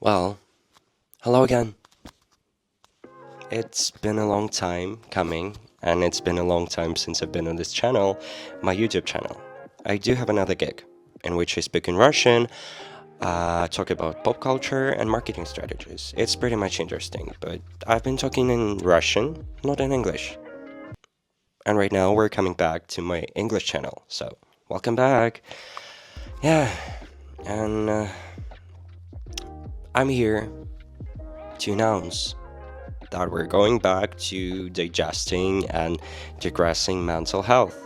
Well, hello again. It's been a long time coming, and it's been a long time since I've been on this channel, my YouTube channel. I do have another gig in which I speak in Russian, talk about pop culture and marketing strategies. It's pretty much interesting, but I've been talking in Russian, not in English. And right now we're coming back to my English channel, so welcome back. Yeah, and I'm here to announce that we're going back to digesting and digressing mental health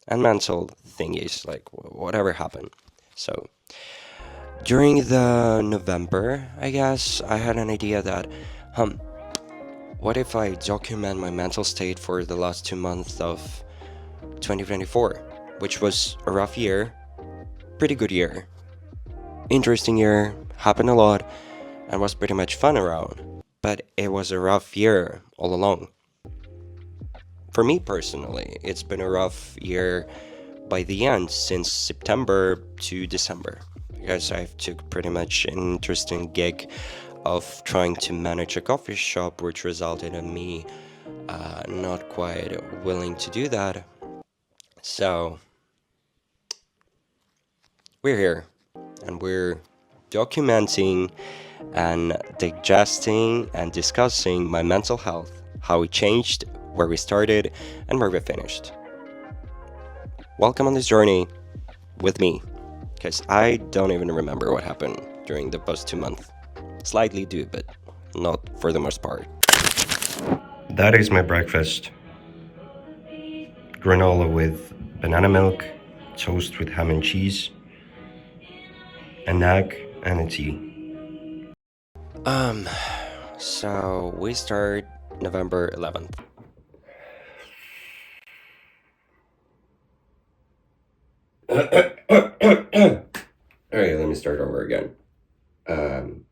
and mental thingies, like whatever happened. So during the November, I guess, I had an idea that, um, what if I document my mental state for the last 2 months of 2024, which was a rough year, pretty good year, interesting year, happened a lot, and was pretty much fun around. But it was a rough year all along. For me personally, it's been a rough year by the end since September to December because I've took pretty much an interesting gig of trying to manage a coffee shop, which resulted in me not quite willing to do that. So we're here and we're documenting and digesting and discussing my mental health, how it changed, where we started, and where we finished. Welcome on this journey with me, because I don't even remember what happened during the past 2 months. Slightly do, but not for the most part. That is my breakfast. Granola with banana milk, toast with ham and cheese, an egg, and a tea. Um, so we start November 11th. Alright, let me start over again. Um,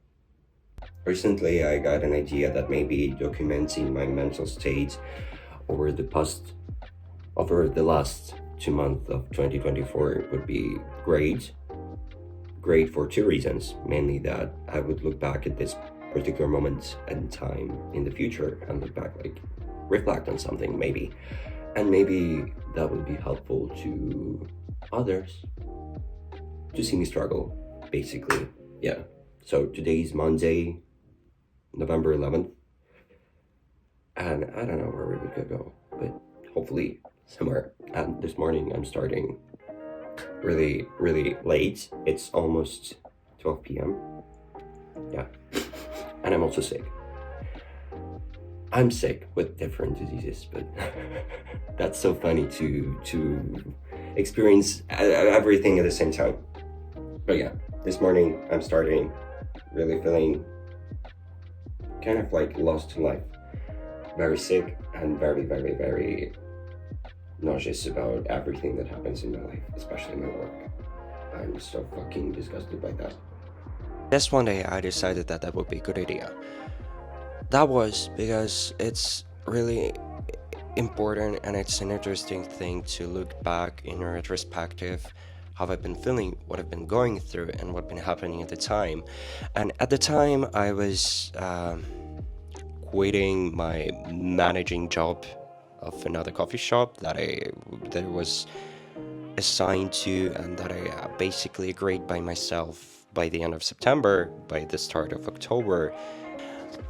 Recently I got an idea that maybe documenting my mental state over the last 2 months of 2024 would be great. Great for two reasons. Mainly that I would look back at this particular moment and time in the future and look back, like, reflect on something maybe. And maybe that would be helpful to others to see me struggle, basically. Yeah. So today's Monday, November 11th, and I don't know where we could go, but hopefully somewhere. And this morning I'm starting really, really late. It's almost 12 p.m. Yeah. And I'm also sick. I'm sick with different diseases, but that's so funny to experience everything at the same time. But yeah, this morning I'm starting really feeling kind of like lost in life. Very sick and very, very, very nauseous about everything that happens in my life, especially my work. I'm so fucking disgusted by that. Just one day I decided that that would be a good idea. That was because it's really important and it's an interesting thing to look back in a retrospective how I've been feeling, what I've been going through, and what's been happening at the time. And at the time, I was quitting my managing job of another coffee shop that I was assigned to, and that I basically agreed by myself by the end of September, by the start of October.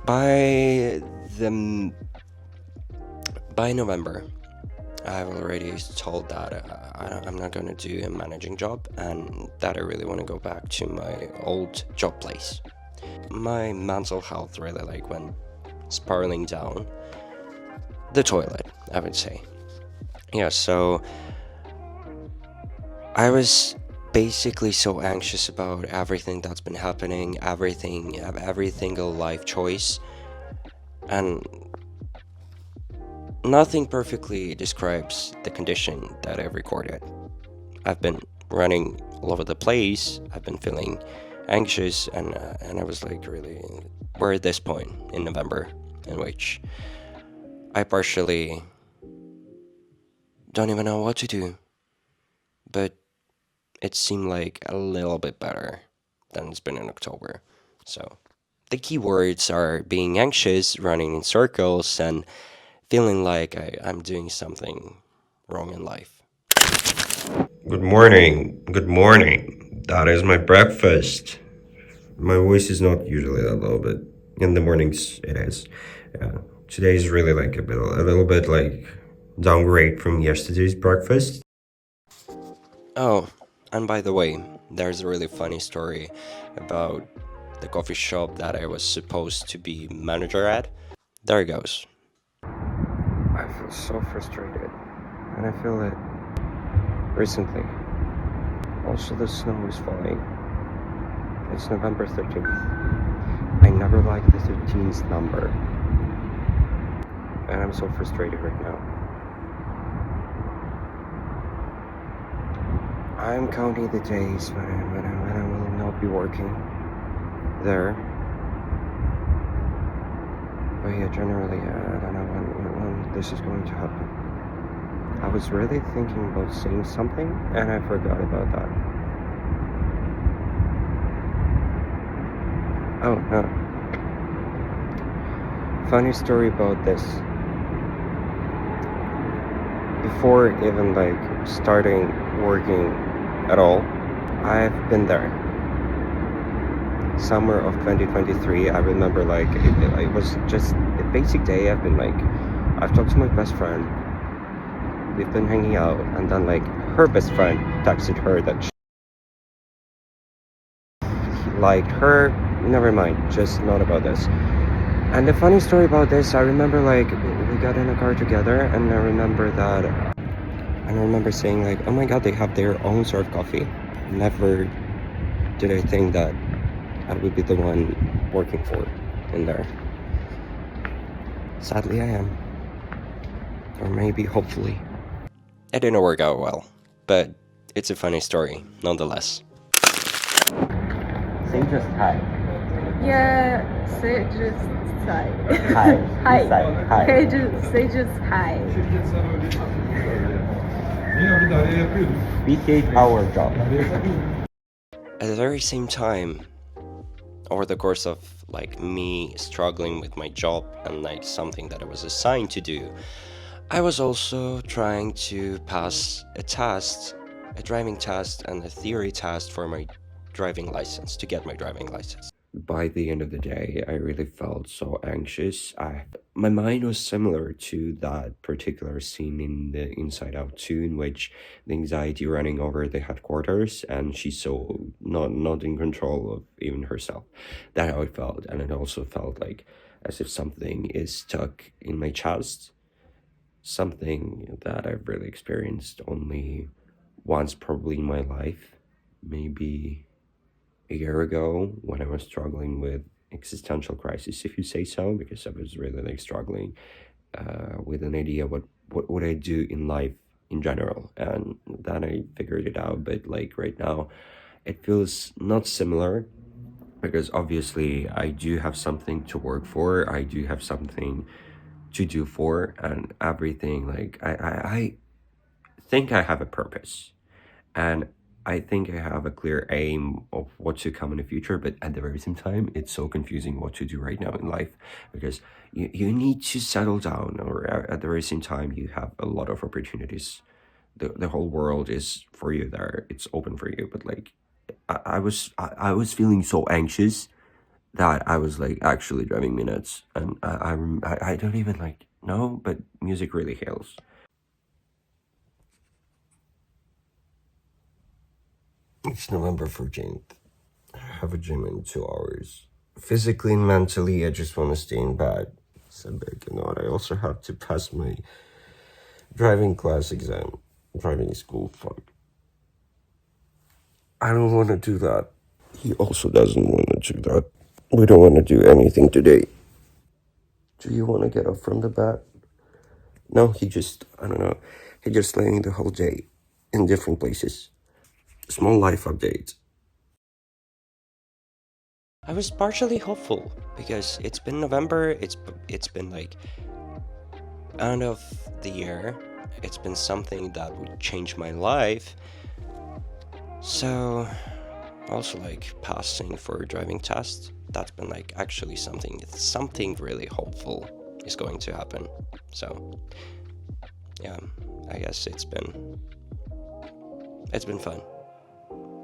By the by November, I've already told that I'm not gonna do a managing job and that I really want to go back to my old job place. My mental health really like went spiraling down the toilet, I would say. Yeah, so I was basically so anxious about everything that's been happening, every single life choice, and nothing perfectly describes the condition that I've recorded. I've been running all over the place. I've been feeling anxious, and I was like, really, we're at this point in November in which I partially don't even know what to do, but it seemed like a little bit better than it's been in October. So the keywords are being anxious, running in circles, and feeling like I'm doing something wrong in life. Good morning. Good morning. That is my breakfast. My voice is not usually that low, but in the mornings it is. Yeah. Today is really like a little bit like downgrade from yesterday's breakfast. Oh, and by the way, there's a really funny story about the coffee shop that I was supposed to be manager at. There it goes. I feel so frustrated, and I feel it recently. Also, the snow is falling. It's November 13th. I never liked the 13th number, and I'm so frustrated right now. I'm counting the days when I will not be working there. But yeah, generally, I don't know when this is going to happen. I was really thinking about saying something, and I forgot about that. Oh, no. Funny story about this. Before even like starting working at all, I've been there. Summer of 2023, I remember like it was just a basic day. I've talked to my best friend. We've been hanging out, and then like her best friend texted her that she liked her. Never mind, just not about this. And the funny story about this, I remember like we got in a car together, and I remember saying like, oh my god, they have their own served coffee. Never did I think that I would be the one working for in there. Sadly, I am. Or maybe, hopefully. It didn't work out well, but it's a funny story, nonetheless. Say just hi. Yeah, say just hi. Hi. Hi. Hi. Okay, say just hi. We hate our job. At the very same time, over the course of like me struggling with my job and like something that I was assigned to do, I was also trying to pass a test, a driving test and a theory test for my driving license, to get my driving license. By the end of the day, I really felt so anxious. My mind was similar to that particular scene in the Inside Out 2, in which the anxiety running over the headquarters, and she's so not in control of even herself. That's how I felt, and it also felt like as if something is stuck in my chest. Something that I've really experienced only once, probably in my life, maybe a year ago, when I was struggling with existential crisis, if you say so, because I was really like struggling with an idea what would I do in life in general, and then I figured it out. But like right now, it feels not similar, because obviously I do have something to work for, I do have something to do for, and everything. Like I think I have a purpose, and I think I have a clear aim of what to come in the future, but at the very same time, it's so confusing what to do right now in life, because you need to settle down, or at the very same time, you have a lot of opportunities. The whole world is for you there, it's open for you, but like I was feeling so anxious that I was like actually driving me nuts, and I don't even like know, but music really heals. It's November 14th. I have a gym in 2 hours. Physically and mentally, I just want to stay in bed. So big and not. I also have to pass my driving class exam. Driving school, fuck. I don't want to do that. He also doesn't want to do that. We don't want to do anything today. Do you want to get up from the bed? No, I don't know. He just laying the whole day in different places. Small life update. I was partially hopeful because it's been November. It's been like end of the year. It's been something that would change my life. So also like passing for driving test. That's been like actually something really hopeful is going to happen. So yeah, I guess it's been fun.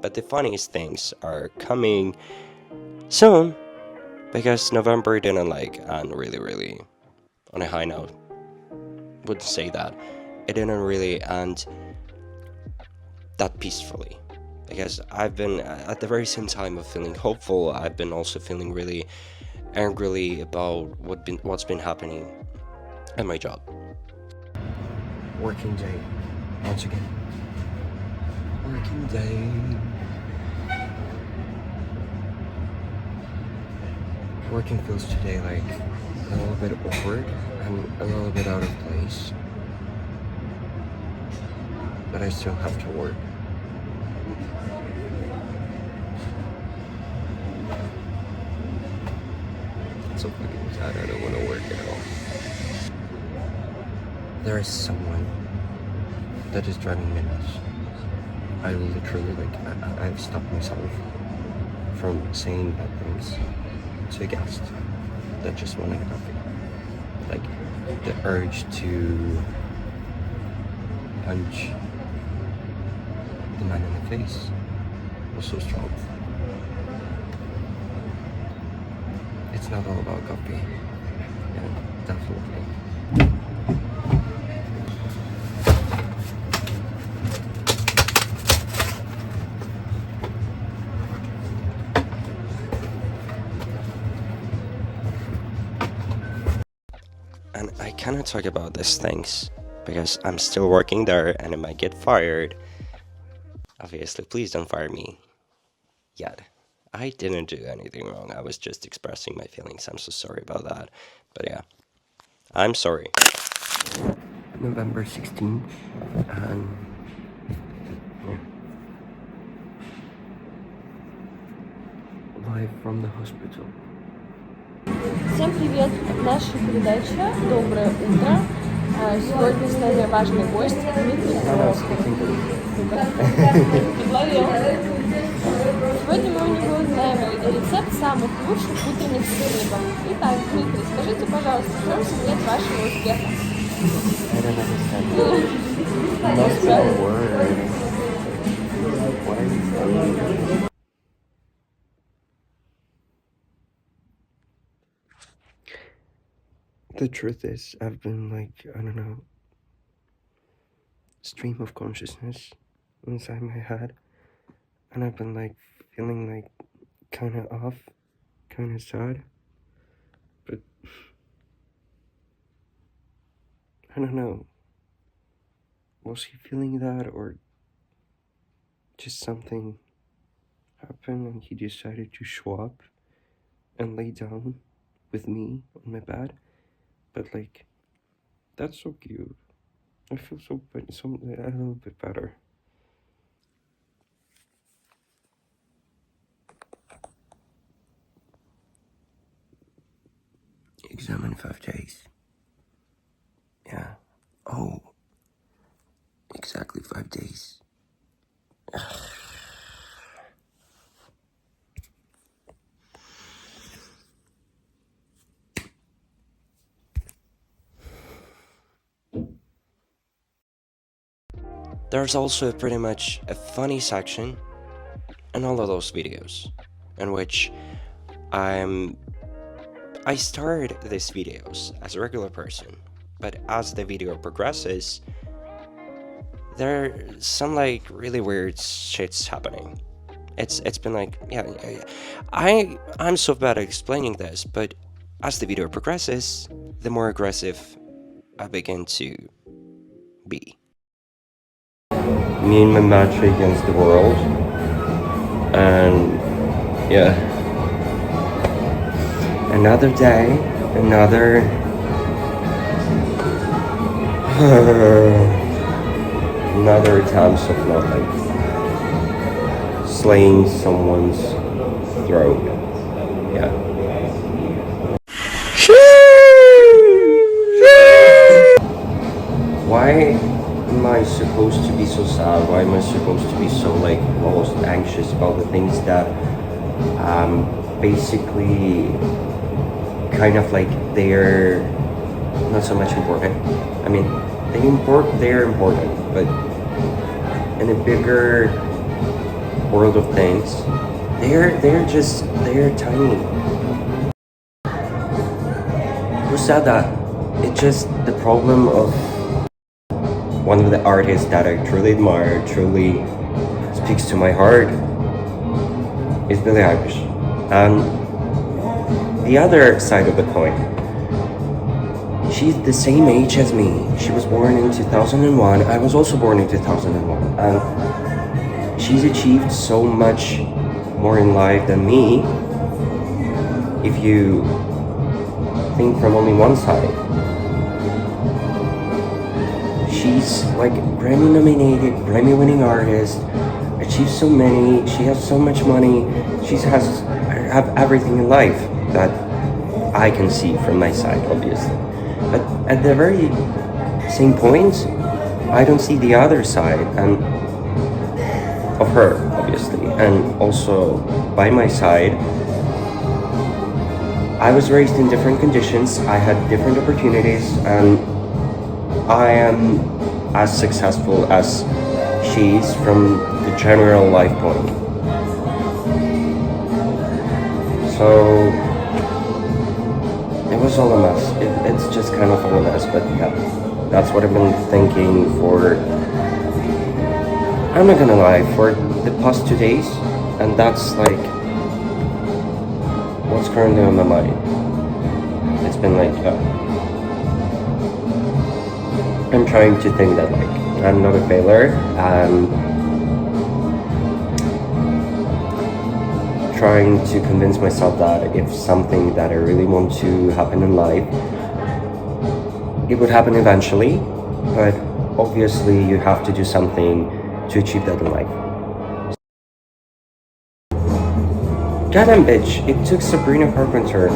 But the funniest things are coming soon, because November didn't like end really on a high note. Wouldn't say that. It didn't really end that peacefully, because I've been at the very same time of feeling hopeful, I've been also feeling really angrily about what's been happening at my job. Working day. Once again. Working day. Working feels today like a little bit awkward and a little bit out of place. But I still have to work. It's so fucking sad. I don't want to work at all. There is someone that is driving me nuts. I literally, I've stopped myself from saying bad things to a guest that just wanted a coffee. Like, the urge to punch the man in the face was so strong. It's not all about coffee. Yeah, definitely. And I cannot talk about these things because I'm still working there and I might get fired. Obviously, please don't fire me yet. I didn't do anything wrong. I was just expressing my feelings. I'm so sorry about that. But yeah, I'm sorry. November 16th, and yeah. Live from the hospital. Всем привет! Наша передача «Доброе утро». Сегодня с нами важный гость Дмитрий. Сегодня мы у него узнаем рецепт самых лучших утренних сырников. Итак, Дмитрий, скажите, пожалуйста, в чем секрет вашего успеха? I don't understand. Not a word. What are you saying? The truth is, I've been like, I don't know, stream of consciousness inside my head, and I've been like feeling like kind of off, kind of sad, but I don't know, was he feeling that, or just something happened and he decided to show up and lay down with me on my bed? But like, that's so cute. I feel a little bit better. Exam in 5 days. Yeah. Oh. Exactly 5 days. There's also pretty much a funny section in all of those videos, in which I start these videos as a regular person, but as the video progresses, there's some like really weird shit's happening. It's been like, yeah, I'm so bad at explaining this, but as the video progresses, the more aggressive I begin to be. Me and my match against the world, and yeah, another day, another another attempts of not like slaying someone's throat. Yeah. Why am I supposed supposed to be so sad? Why am I supposed to be so like lost, anxious about the things that basically kind of like they're not so much important? I mean, they're important, but in a bigger world of things, they're tiny. Who said that? It's just the problem of one of the artists that I truly admire, truly speaks to my heart, is Billie Eilish. And the other side of the coin, she's the same age as me. She was born in 2001. I was also born in 2001. And she's achieved so much more in life than me if you think from only one side. She's like Grammy nominated, Grammy winning artist, achieved so many, she has so much money, she have everything in life that I can see from my side, obviously. But at the very same point, I don't see the other side and of her, obviously. And also by my side, I was raised in different conditions, I had different opportunities, and I am as successful as she is from the general life point. So it was all a mess. It's just kind of all a mess, but yeah, that's what I've been thinking for, I'm not gonna lie, for the past 2 days, and that's like what's currently on my mind. It's been like, I'm trying to think that like I'm not a failure. I'm trying to convince myself that if something that I really want to happen in life, it would happen eventually, but obviously you have to do something to achieve that in life. Goddamn bitch, it took Sabrina Carpenter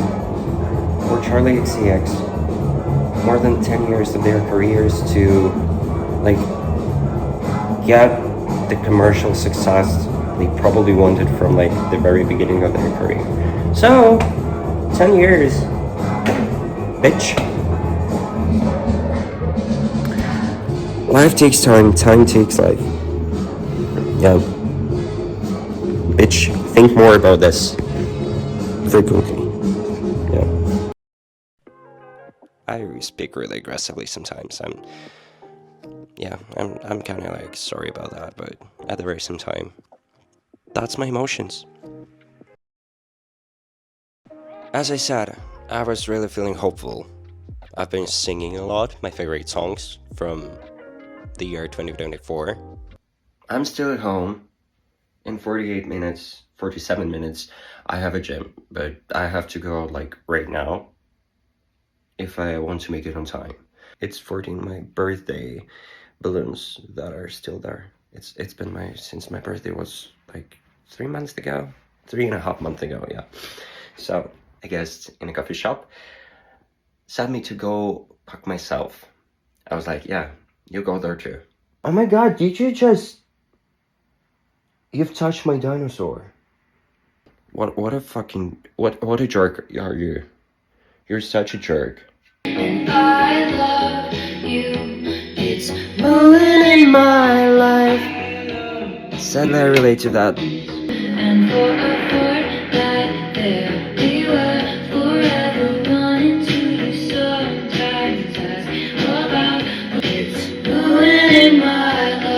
or Charlie XCX more than 10 years of their careers to like get the commercial success they probably wanted from like the very beginning of their career. So 10 years, bitch. Life takes time takes life. Yeah, bitch, think more about this frequently. Yeah. I speak really aggressively sometimes. I'm kind of like sorry about that, but at the very same time, that's my emotions. As I said, I was really feeling hopeful. I've been singing a lot, my favorite songs from the year 2024. I'm still at home. In 47 minutes, I have a gym, but I have to go like right now if I want to make it on time. It's 14 my birthday balloons that are still there. It's been since my birthday was like 3 months ago, 3.5 months ago, yeah. So I guess in a coffee shop said me to go pack myself. I was like, yeah, you go there too. Oh my god, you've touched my dinosaur. What a jerk are you? You're such a jerk. I love you. It's moving in my life. Sadly, I relate to that. And for a fortnight there, we were forever running to the sometimes about it's moving in my life.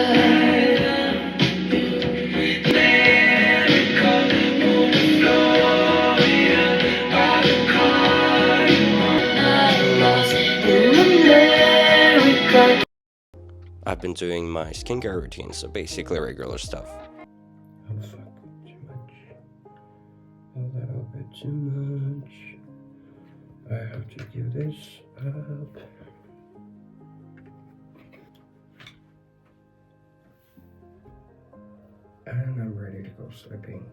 I've been doing my skincare routine, so basically regular stuff. Oh fuck, too much. A little bit too much. I have to give this up. And I'm ready to go sleeping.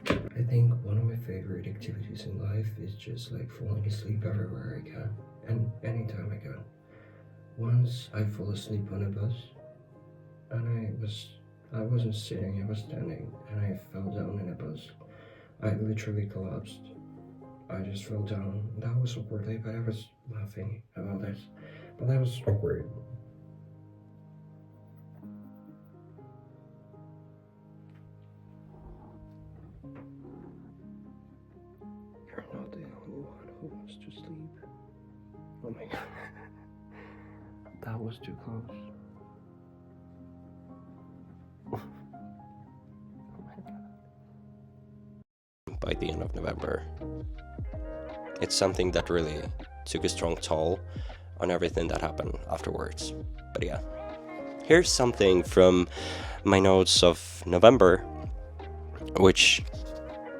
I think one of my favorite activities in life is just like falling asleep everywhere I can, and anytime I can. Once I fall asleep on a bus, and I wasn't sitting, I was standing, and I fell down in a bus. I literally collapsed. I just fell down. That was awkwardly, but I was laughing about this. But that was awkward. You're not the only one who wants to sleep. Oh my god. That was too close. By the end of November. It's something that really took a strong toll on everything that happened afterwards. But yeah, here's something from my notes of November, which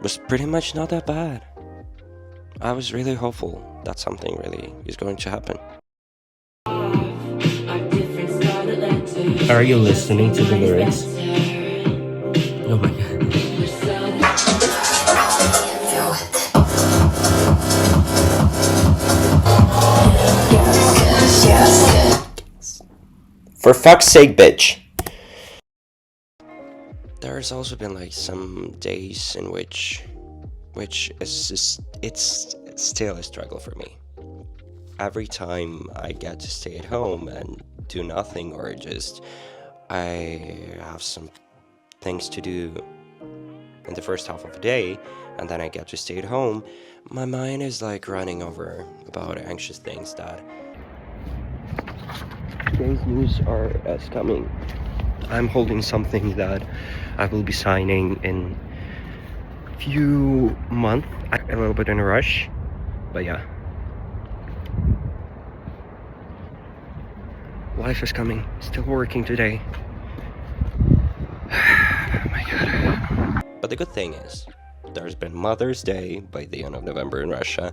was pretty much not that bad. I was really hopeful that something really is going to happen. Are you listening to the lyrics? Oh my god. For fuck's sake, bitch! There's also been like some days in which is just, it's still a struggle for me. Every time I get to stay at home and do nothing, or just I have some things to do in the first half of the day, and then I get to stay at home, my mind is like running over about anxious things that today's news are as coming. I'm holding something that I will be signing in a few months. I'm a little bit in a rush, but yeah. Life is coming. Still working today. Oh my god. But the good thing is, there's been Mother's Day by the end of November in Russia.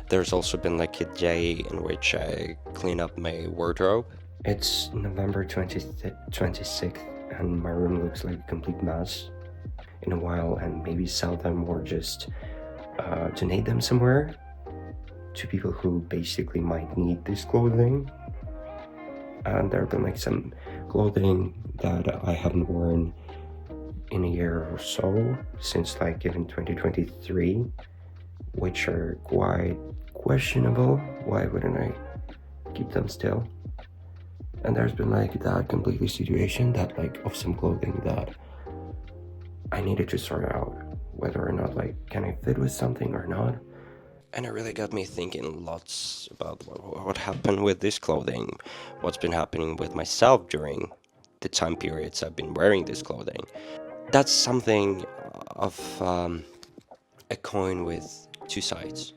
There's also been like a day in which I clean up my wardrobe. It's November 26th and my room looks like a complete mess. In a while, and maybe sell them or just donate them somewhere to people who basically might need this clothing. And there have been like some clothing that I haven't worn in a year or so, since like even 2023, which are quite questionable. Why wouldn't I keep them still? And there's been like that completely situation that like of some clothing that I needed to sort out whether or not like can I fit with something or not. And it really got me thinking lots about what happened with this clothing, what's been happening with myself during the time periods I've been wearing this clothing. That's something of a coin with two sides.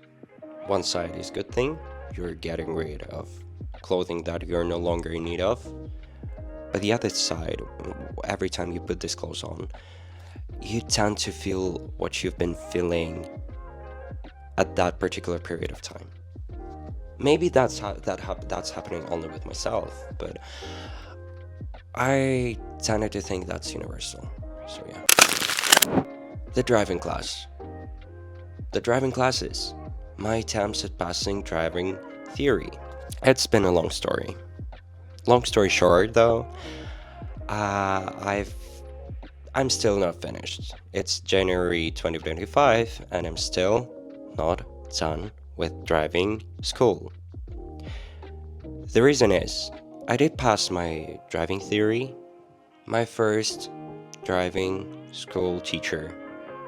One side is good thing, you're getting rid of clothing that you're no longer in need of. But the other side, every time you put this clothes on, you tend to feel what you've been feeling at that particular period of time. Maybe that's happening only with myself, but I tended to think that's universal. So yeah. The driving class. The driving classes. My attempts at passing driving theory. It's been a long story. Long story short, though, I'm still not finished. It's January 2025, and I'm still not done with driving school. The reason is, I did pass my driving theory. My first driving school teacher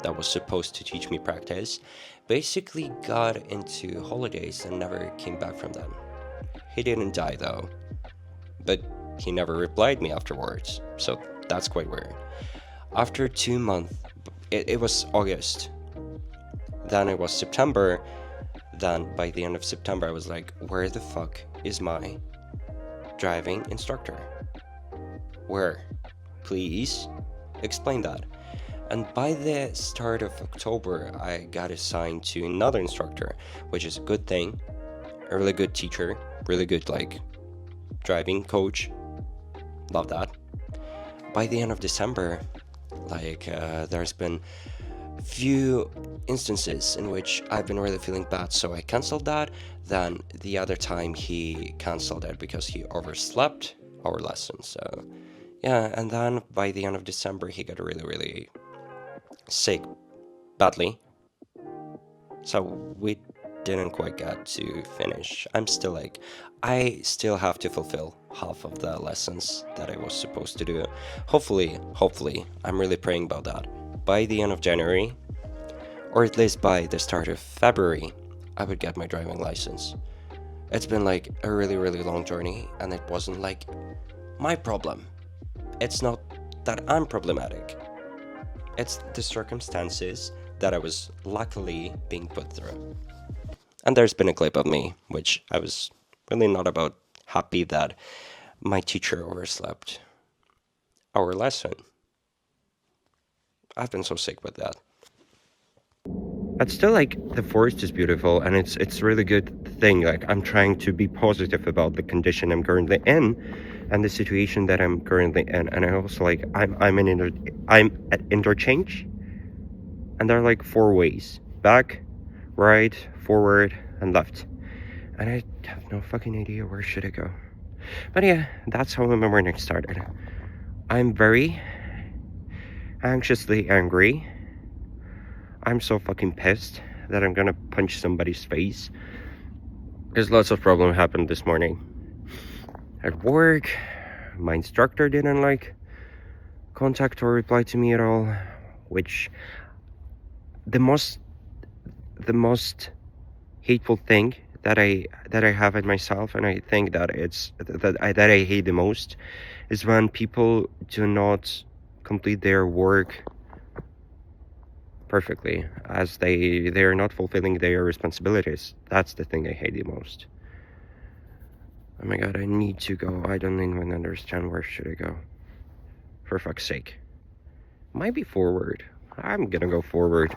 that was supposed to teach me practice basically got into holidays and never came back from them. He didn't die though, but he never replied me afterwards, so that's quite weird. After 2 months, it was August, then it was September, then by the end of September I was like, where the fuck is my driving instructor? Where? Please explain that. And by the start of October, I got assigned to another instructor, which is a good thing. A really good teacher, really good like driving coach. Love that. By the end of December, like there's been few instances in which I've been really feeling bad, so I canceled that. Then the other time he canceled it because he overslept our lesson. So yeah, and then by the end of December he got really, really sick badly. So we didn't quite get to finish. I still have to fulfill half of the lessons that I was supposed to do. Hopefully, I'm really praying about that. By the end of January, or at least by the start of February, I would get my driving license. It's been like a really, really long journey, and it wasn't like my problem. It's not that I'm problematic. It's the circumstances that I was luckily being put through. And there's been a clip of me, which I was really not about happy that my teacher overslept our lesson. I've been so sick with that. But still, like, the forest is beautiful, and it's really good thing. Like, I'm trying to be positive about the condition I'm currently in, and the situation that I'm currently in. And I also, like, I'm at interchange, and there are like 4 ways: back, right, forward, and left. And I have no fucking idea where should I go. But yeah, that's how my morning started. I'm very anxiously angry. I'm so fucking pissed that I'm gonna punch somebody's face. There's lots of problem happened this morning. At work, my instructor didn't like contact or reply to me at all, which the most hateful thing that I have in myself, and I think that that I hate the most, is when people do not complete their work perfectly, as they are not fulfilling their responsibilities. That's the thing I hate the most. Oh my god, I need to go. I don't even understand where should I go. For fuck's sake. Might be forward. I'm gonna go forward.